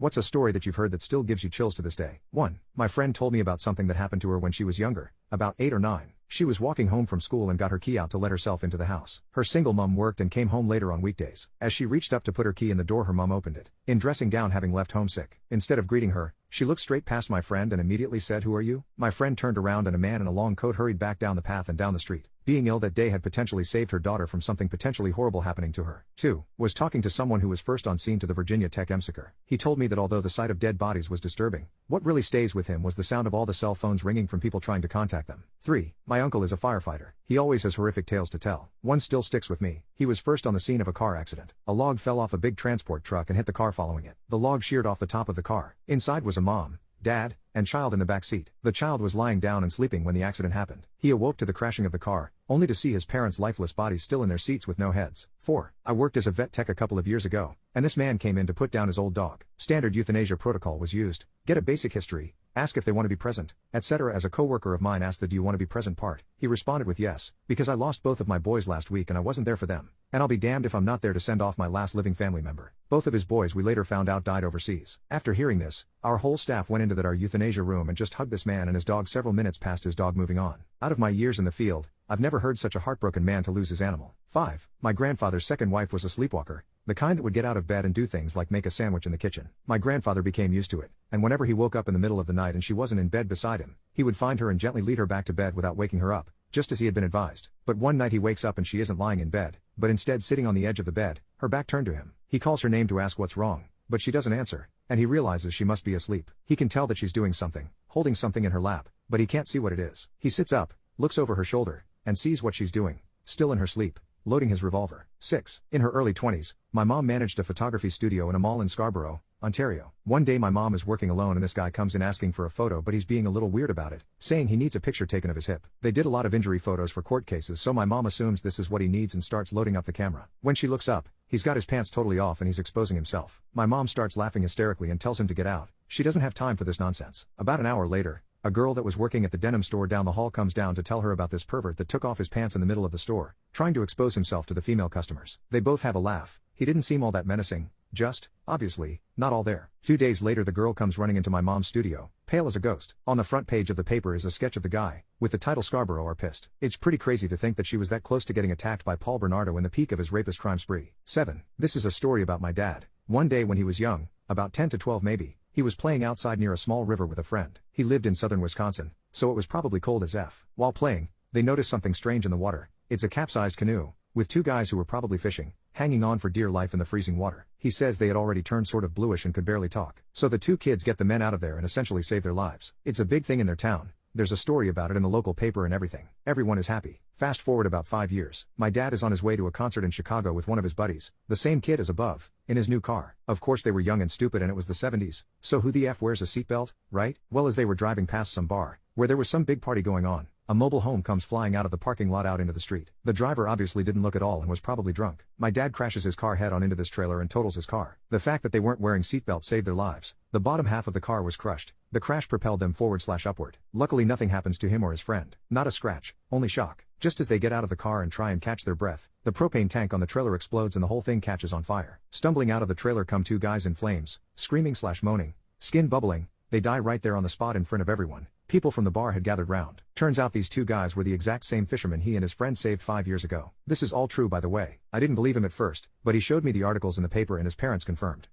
What's a story that you've heard that still gives you chills to this day? 1. My friend told me about something that happened to her when she was younger, about 8 or 9. She was walking home from school and got her key out to let herself into the house. Her single mom worked and came home later on weekdays. As she reached up to put her key in the door, her mom opened it. In dressing gown, having left home sick. Instead of greeting her, she looked straight past my friend and immediately said, "Who are you?" My friend turned around and a man in a long coat hurried back down the path and down the street. Being ill that day had potentially saved her daughter from something potentially horrible happening to her. 2. Was talking to someone who was first on scene to the Virginia Tech MSICR. He told me that although the sight of dead bodies was disturbing, what really stays with him was the sound of all the cell phones ringing from people trying to contact them. 3. My uncle is a firefighter. He always has horrific tales to tell. One still sticks with me. He was first on the scene of a car accident. A log fell off a big transport truck and hit the car following it. The log sheared off the top of the car. Inside was a mom, dad, and child in the back seat. The child was lying down and sleeping when the accident happened. He awoke to the crashing of the car, only to see his parents' lifeless bodies still in their seats with no heads. 4. I worked as a vet tech a couple of years ago, and this man came in to put down his old dog. Standard euthanasia protocol was used. Get a basic history, ask if they want to be present, etc. As a coworker of mine asked the "do you want to be present" part, he responded with yes, because I lost both of my boys last week and I wasn't there for them. And I'll be damned if I'm not there to send off my last living family member. Both of his boys we later found out died overseas. After hearing this, our whole staff went into our euthanasia room and just hugged this man and his dog several minutes past his dog moving on. Out of my years in the field, I've never heard such a heartbroken man to lose his animal. 5. My grandfather's second wife was a sleepwalker, the kind that would get out of bed and do things like make a sandwich in the kitchen. My grandfather became used to it, and whenever he woke up in the middle of the night and she wasn't in bed beside him, he would find her and gently lead her back to bed without waking her up, just as he had been advised. But one night he wakes up and she isn't lying in bed, but instead sitting on the edge of the bed, her back turned to him. He calls her name to ask what's wrong, but she doesn't answer, and he realizes she must be asleep. He can tell that she's doing something, holding something in her lap, but he can't see what it is. He sits up, looks over her shoulder, and sees what she's doing, still in her sleep, loading his revolver. 6. In her early 20s, my mom managed a photography studio in a mall in Scarborough, Ontario. One day my mom is working alone and this guy comes in asking for a photo, but he's being a little weird about it, saying he needs a picture taken of his hip. They did a lot of injury photos for court cases, so my mom assumes this is what he needs and starts loading up the camera. When she looks up, he's got his pants totally off and he's exposing himself. My mom starts laughing hysterically and tells him to get out. She doesn't have time for this nonsense. About an hour later, a girl that was working at the denim store down the hall comes down to tell her about this pervert that took off his pants in the middle of the store, trying to expose himself to the female customers. They both have a laugh. He didn't seem all that menacing, just, obviously, not all there. 2 days later the girl comes running into my mom's studio, pale as a ghost. On the front page of the paper is a sketch of the guy, with the title "Scarborough are pissed." It's pretty crazy to think that she was that close to getting attacked by Paul Bernardo in the peak of his rapist crime spree. 7. This is a story about my dad. One day when he was young, about 10 to 12 maybe, he was playing outside near a small river with a friend. He lived in southern Wisconsin, so it was probably cold as F. While playing, they noticed something strange in the water. It's a capsized canoe, with 2 guys who were probably fishing, hanging on for dear life in the freezing water. He says they had already turned sort of bluish and could barely talk. So the 2 kids get the men out of there and essentially save their lives. It's a big thing in their town. There's a story about it in the local paper and everything. Everyone is happy. Fast forward about 5 years. My dad is on his way to a concert in Chicago with one of his buddies, the same kid as above, in his new car. Of course they were young and stupid and it was the 70s, so who the F wears a seatbelt, right? Well, as they were driving past some bar, where there was some big party going on, a mobile home comes flying out of the parking lot out into the street. The driver obviously didn't look at all and was probably drunk. My dad crashes his car head on into this trailer and totals his car. The fact that they weren't wearing seatbelts saved their lives. The bottom half of the car was crushed. The crash propelled them forward/upward. Luckily nothing happens to him or his friend. Not a scratch, only shock. Just as they get out of the car and try and catch their breath, the propane tank on the trailer explodes and the whole thing catches on fire. Stumbling out of the trailer come 2 guys in flames, screaming/moaning, skin bubbling. They die right there on the spot in front of everyone. People from the bar had gathered round. Turns out these 2 guys were the exact same fishermen he and his friend saved 5 years ago. This is all true, by the way. I didn't believe him at first, but he showed me the articles in the paper and his parents confirmed.